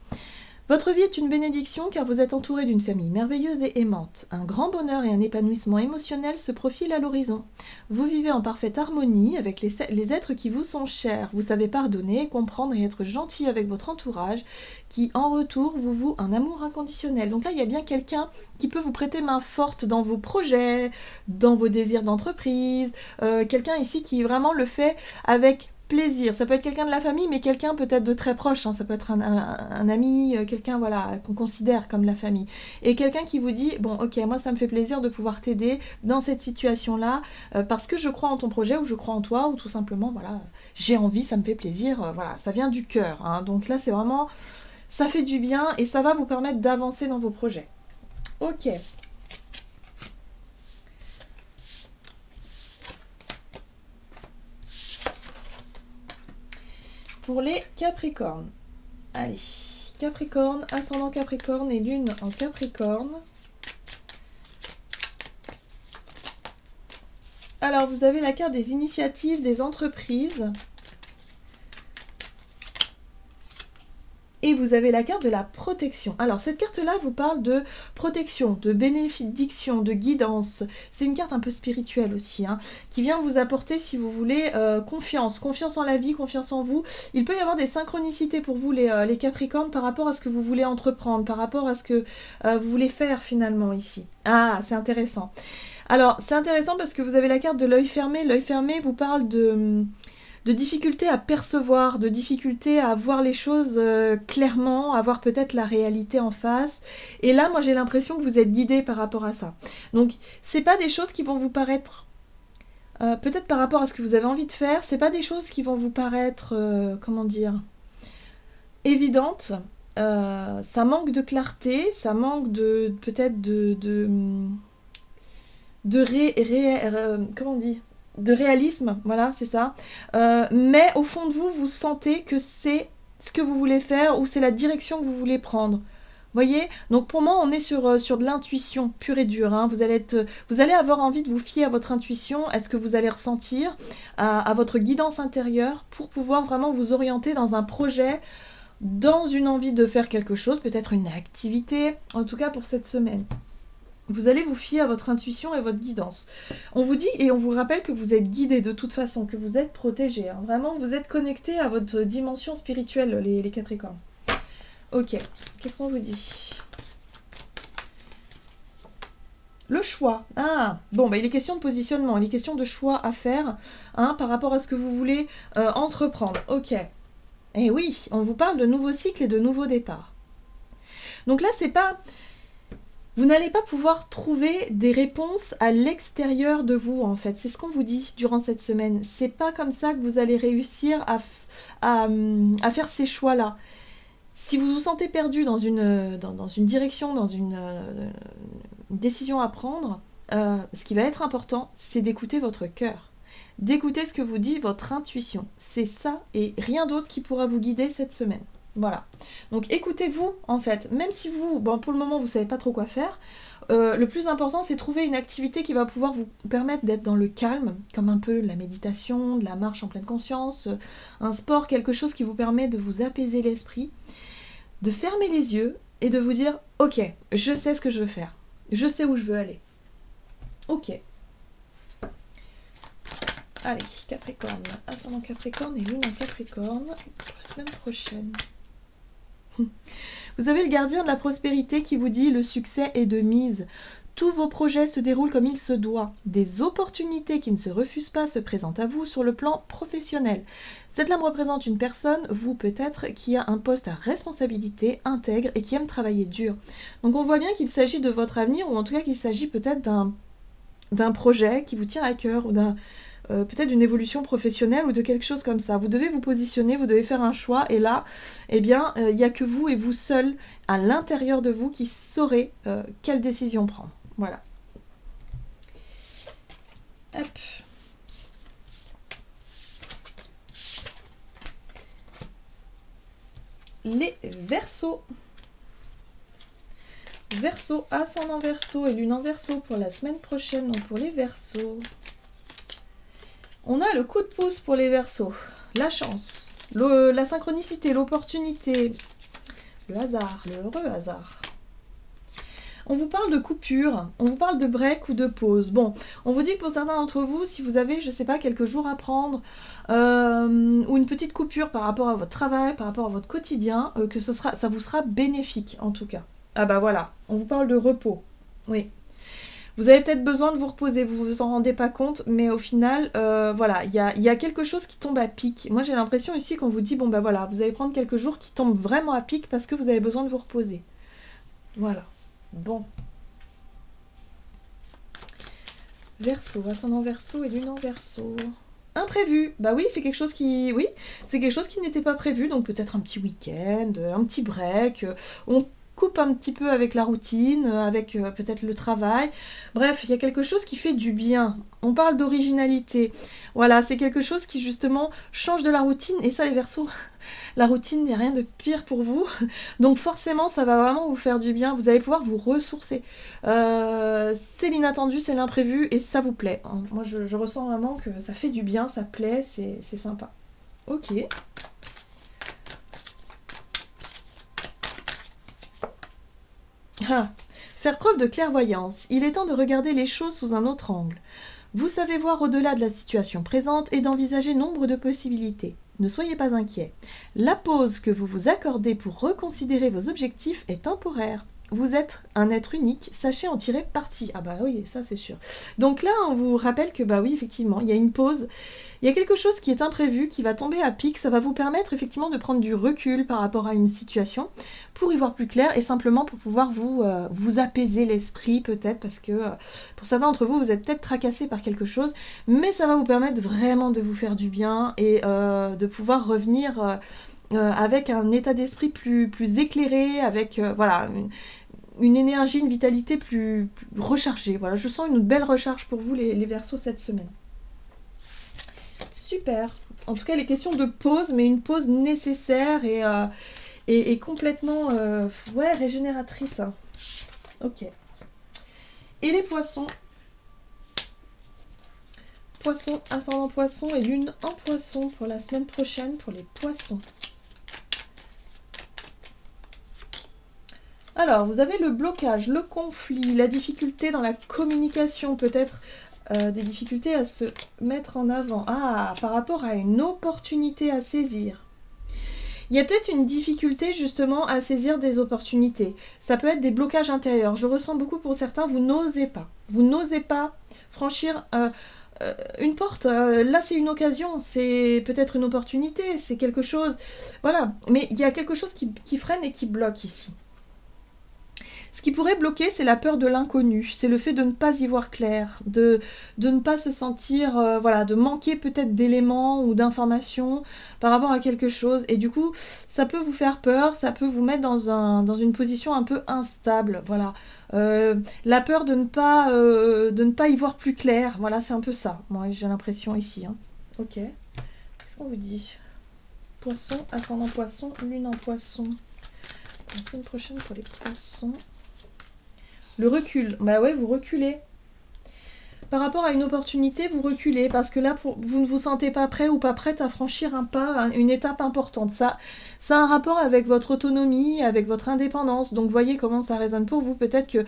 Votre vie est une bénédiction car vous êtes entouré d'une famille merveilleuse et aimante. Un grand bonheur et un épanouissement émotionnel se profilent à l'horizon. Vous vivez en parfaite harmonie avec les êtres qui vous sont chers. Vous savez pardonner, comprendre et être gentil avec votre entourage qui, en retour, vous voue un amour inconditionnel. Donc là, il y a bien quelqu'un qui peut vous prêter main forte dans vos projets, dans vos désirs d'entreprise. Quelqu'un ici qui vraiment le fait avec plaisir. Ça peut être quelqu'un de la famille, mais quelqu'un peut-être de très proche, hein. Ça peut être un ami, quelqu'un voilà, qu'on considère comme la famille. Et quelqu'un qui vous dit, bon ok, moi ça me fait plaisir de pouvoir t'aider dans cette situation-là, parce que je crois en ton projet, ou je crois en toi, ou tout simplement, voilà, j'ai envie, ça me fait plaisir, voilà, ça vient du cœur, hein. Donc là c'est vraiment, ça fait du bien, et ça va vous permettre d'avancer dans vos projets. Ok. Pour les Capricornes. Allez, Capricorne, ascendant Capricorne et lune en Capricorne. Alors, vous avez la carte des initiatives, des entreprises. Et vous avez la carte de la protection. Alors, cette carte-là vous parle de protection, de bénédiction, de guidance. C'est une carte un peu spirituelle aussi, hein, qui vient vous apporter, si vous voulez, confiance. Confiance en la vie, confiance en vous. Il peut y avoir des synchronicités pour vous, les Capricornes, par rapport à ce que vous voulez entreprendre, par rapport à ce que vous voulez faire, finalement, ici. Ah, c'est intéressant. Alors, c'est intéressant parce que vous avez la carte de l'œil fermé. L'œil fermé vous parle de difficulté à percevoir, de difficulté à voir les choses clairement, à voir peut-être la réalité en face. Et là, moi, j'ai l'impression que vous êtes guidé par rapport à ça. Donc, c'est pas des choses qui vont vous paraître, peut-être par rapport à ce que vous avez envie de faire, c'est pas des choses qui vont vous paraître, comment dire, évidentes. Ça manque de clarté, ça manque de peut-être comment on dit, de réalisme, voilà, c'est ça. Mais au fond de vous, vous sentez que c'est ce que vous voulez faire ou c'est la direction que vous voulez prendre. Voyez? Donc pour moi, on est sur de l'intuition pure et dure, hein. Vous allez avoir envie de vous fier à votre intuition, à ce que vous allez ressentir, à votre guidance intérieure pour pouvoir vraiment vous orienter dans un projet, dans une envie de faire quelque chose, peut-être une activité, en tout cas pour cette semaine. Vous allez vous fier à votre intuition et votre guidance. On vous dit et on vous rappelle que vous êtes guidé de toute façon, que vous êtes protégé, hein. Vraiment, vous êtes connecté à votre dimension spirituelle, les Capricornes. Ok, qu'est-ce qu'on vous dit? Le choix. Ah, bon, bah, il est question de positionnement, il est question de choix à faire, hein, par rapport à ce que vous voulez entreprendre. Ok. Eh oui, on vous parle de nouveaux cycles et de nouveaux départs. Donc là, c'est pas Vous n'allez pas pouvoir trouver des réponses à l'extérieur de vous, en fait. C'est ce qu'on vous dit durant cette semaine. C'est pas comme ça que vous allez réussir à faire ces choix-là. Si vous vous sentez perdu dans une direction, dans une décision à prendre, ce qui va être important, c'est d'écouter votre cœur. D'écouter ce que vous dit votre intuition. C'est ça et rien d'autre qui pourra vous guider cette semaine. Voilà. Donc écoutez-vous, en fait. Même si vous, bon, pour le moment, vous ne savez pas trop quoi faire, le plus important, c'est trouver une activité qui va pouvoir vous permettre d'être dans le calme, comme un peu la méditation, de la marche en pleine conscience, un sport, quelque chose qui vous permet de vous apaiser l'esprit, de fermer les yeux et de vous dire « Ok, je sais ce que je veux faire. Je sais où je veux aller. Ok. » Allez, Capricorne, ascendant Capricorne et lune en Capricorne pour la semaine prochaine. Vous avez le gardien de la prospérité qui vous dit le succès est de mise. Tous vos projets se déroulent comme il se doit. Des opportunités qui ne se refusent pas se présentent à vous sur le plan professionnel. Cette lame représente une personne, vous peut-être, qui a un poste à responsabilité, intègre et qui aime travailler dur. Donc on voit bien qu'il s'agit de votre avenir, ou en tout cas qu'il s'agit peut-être d'un projet qui vous tient à cœur, ou peut-être d'une évolution professionnelle ou de quelque chose comme ça. Vous devez vous positionner, vous devez faire un choix et là, eh bien, il n'y a que vous et vous seul à l'intérieur de vous qui saurez quelle décision prendre. Voilà. Hop. Les Verseaux. Verseau, ascendant Verseau et lune en Verseau pour la semaine prochaine, donc pour les Verseaux. On a le coup de pouce pour les Verseaux, la chance, la synchronicité, l'opportunité, le hasard, le heureux hasard. On vous parle de coupure, on vous parle de break ou de pause. Bon, on vous dit que pour certains d'entre vous, si vous avez, je sais pas, quelques jours à prendre, ou une petite coupure par rapport à votre travail, par rapport à votre quotidien, que ça vous sera bénéfique en tout cas. Ah bah voilà, on vous parle de repos, oui. Vous avez peut-être besoin de vous reposer, vous vous en rendez pas compte, mais au final, voilà, il y a quelque chose qui tombe à pic. Moi, j'ai l'impression ici qu'on vous dit, bon, bah voilà, vous allez prendre quelques jours qui tombent vraiment à pic parce que vous avez besoin de vous reposer. Voilà. Bon. Verseau, ascendant Verseau et lune en Verseau. Imprévu. Bah oui, c'est quelque chose qui n'était pas prévu, donc peut-être un petit week-end, un petit break. On coupe un petit peu avec la routine, avec peut-être le travail. Bref, il y a quelque chose qui fait du bien. On parle d'originalité. Voilà, c'est quelque chose qui justement change de la routine. Et ça, les Verseaux, la routine n'est rien de pire pour vous. Donc forcément, ça va vraiment vous faire du bien. Vous allez pouvoir vous ressourcer. C'est l'inattendu, c'est l'imprévu et ça vous plaît. Moi, je ressens vraiment que ça fait du bien, ça plaît, c'est sympa. Ok. Ah, faire preuve de clairvoyance. Il est temps de regarder les choses sous un autre angle. Vous savez voir au-delà de la situation présente et d'envisager nombre de possibilités. Ne soyez pas inquiet. La pause que vous vous accordez pour reconsidérer vos objectifs est temporaire. Vous êtes un être unique, sachez en tirer parti. Ah bah oui, ça c'est sûr. Donc là, on vous rappelle que bah oui, effectivement, il y a une pause. Il y a quelque chose qui est imprévu, qui va tomber à pic. Ça va vous permettre effectivement de prendre du recul par rapport à une situation pour y voir plus clair et simplement pour pouvoir vous apaiser l'esprit peut-être parce que pour certains d'entre vous, vous êtes peut-être tracassés par quelque chose, mais ça va vous permettre vraiment de vous faire du bien et de pouvoir revenir avec un état d'esprit plus éclairé, avec voilà, une énergie, une vitalité plus rechargée. Voilà, je sens une belle recharge pour vous les Verseaux cette semaine. Super. En tout cas, les questions de pause, mais une pause nécessaire et complètement ouais, régénératrice. Ok. Et les Poissons. Poisson, ascendant Poisson et lune en Poisson pour la semaine prochaine pour les Poissons. Alors, vous avez le blocage, le conflit, la difficulté dans la communication, peut-être des difficultés à se mettre en avant. Ah, par rapport à une opportunité à saisir. Il y a peut-être une difficulté justement à saisir des opportunités. Ça peut être des blocages intérieurs. Je ressens beaucoup pour certains, vous n'osez pas. Vous n'osez pas franchir une porte. Là, c'est une occasion, c'est peut-être une opportunité, c'est quelque chose. Voilà, mais il y a quelque chose qui freine et qui bloque ici. Ce qui pourrait bloquer, c'est la peur de l'inconnu, c'est le fait de ne pas y voir clair, de ne pas se sentir, voilà, de manquer peut-être d'éléments ou d'informations par rapport à quelque chose. Et du coup, ça peut vous faire peur, ça peut vous mettre dans une position un peu instable, voilà. La peur de ne pas y voir plus clair, voilà, c'est un peu ça. Moi, j'ai l'impression ici. Hein. Ok. Qu'est-ce qu'on vous dit? Poisson, ascendant poisson, lune en poisson. La semaine prochaine pour les poissons. Le recul. Bah ouais, vous reculez. Par rapport à une opportunité, vous reculez parce que là, vous ne vous sentez pas prêt ou pas prête à franchir un pas, une étape importante. Ça a un rapport avec votre autonomie, avec votre indépendance. Donc, voyez comment ça résonne pour vous. Peut-être que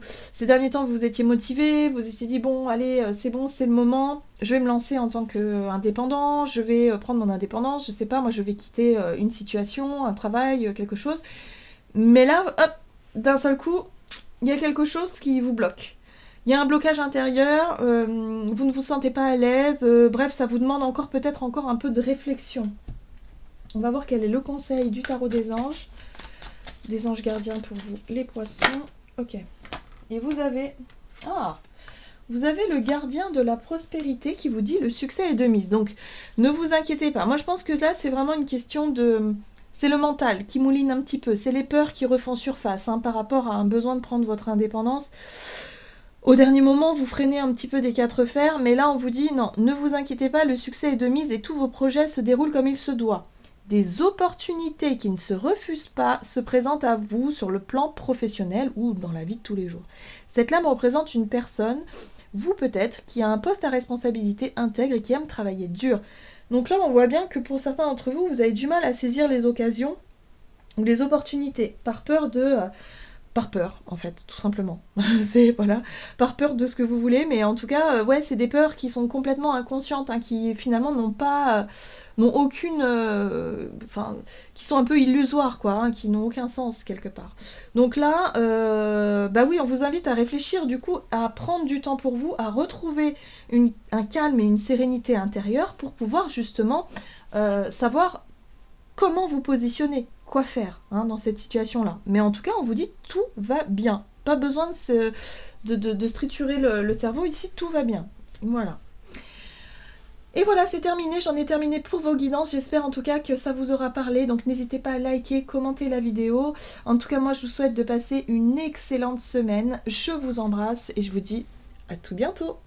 ces derniers temps, vous étiez motivé, vous étiez dit, bon, allez, c'est bon, c'est le moment. Je vais me lancer en tant qu'indépendant, je vais prendre mon indépendance, je sais pas, moi, je vais quitter une situation, un travail, quelque chose. Mais là, hop, d'un seul coup, il y a quelque chose qui vous bloque. Il y a un blocage intérieur, vous ne vous sentez pas à l'aise, bref, ça vous demande peut-être encore un peu de réflexion. On va voir quel est le conseil du tarot des anges gardiens pour vous, les poissons. Ok. Et vous avez le gardien de la prospérité qui vous dit le succès est de mise. Donc, ne vous inquiétez pas. Moi, je pense que là, c'est vraiment une question de... C'est le mental qui mouline un petit peu. C'est les peurs qui refont surface par rapport à un besoin de prendre votre indépendance. Au dernier moment, vous freinez un petit peu des quatre fers, mais là, on vous dit non, ne vous inquiétez pas, le succès est de mise et tous vos projets se déroulent comme il se doit. Des opportunités qui ne se refusent pas se présentent à vous sur le plan professionnel ou dans la vie de tous les jours. Cette lame représente une personne, vous peut-être, qui a un poste à responsabilité intègre et qui aime travailler dur. Donc là, on voit bien que pour certains d'entre vous, vous avez du mal à saisir les occasions ou les opportunités par peur en fait, tout simplement. C'est, voilà, par peur de ce que vous voulez, mais en tout cas, ouais, c'est des peurs qui sont complètement inconscientes, qui finalement n'ont aucune, qui sont un peu illusoires, quoi, qui n'ont aucun sens, quelque part. Donc là, bah oui, on vous invite à réfléchir, du coup, à prendre du temps pour vous, à retrouver un calme et une sérénité intérieure pour pouvoir, justement, savoir comment vous positionner, quoi faire dans cette situation-là. Mais en tout cas, on vous dit tout va bien. Pas besoin de stricturer le cerveau. Ici, tout va bien. Voilà. Et voilà, c'est terminé. J'en ai terminé pour vos guidances. J'espère en tout cas que ça vous aura parlé. Donc n'hésitez pas à liker, commenter la vidéo. En tout cas, moi, je vous souhaite de passer une excellente semaine. Je vous embrasse et je vous dis à tout bientôt.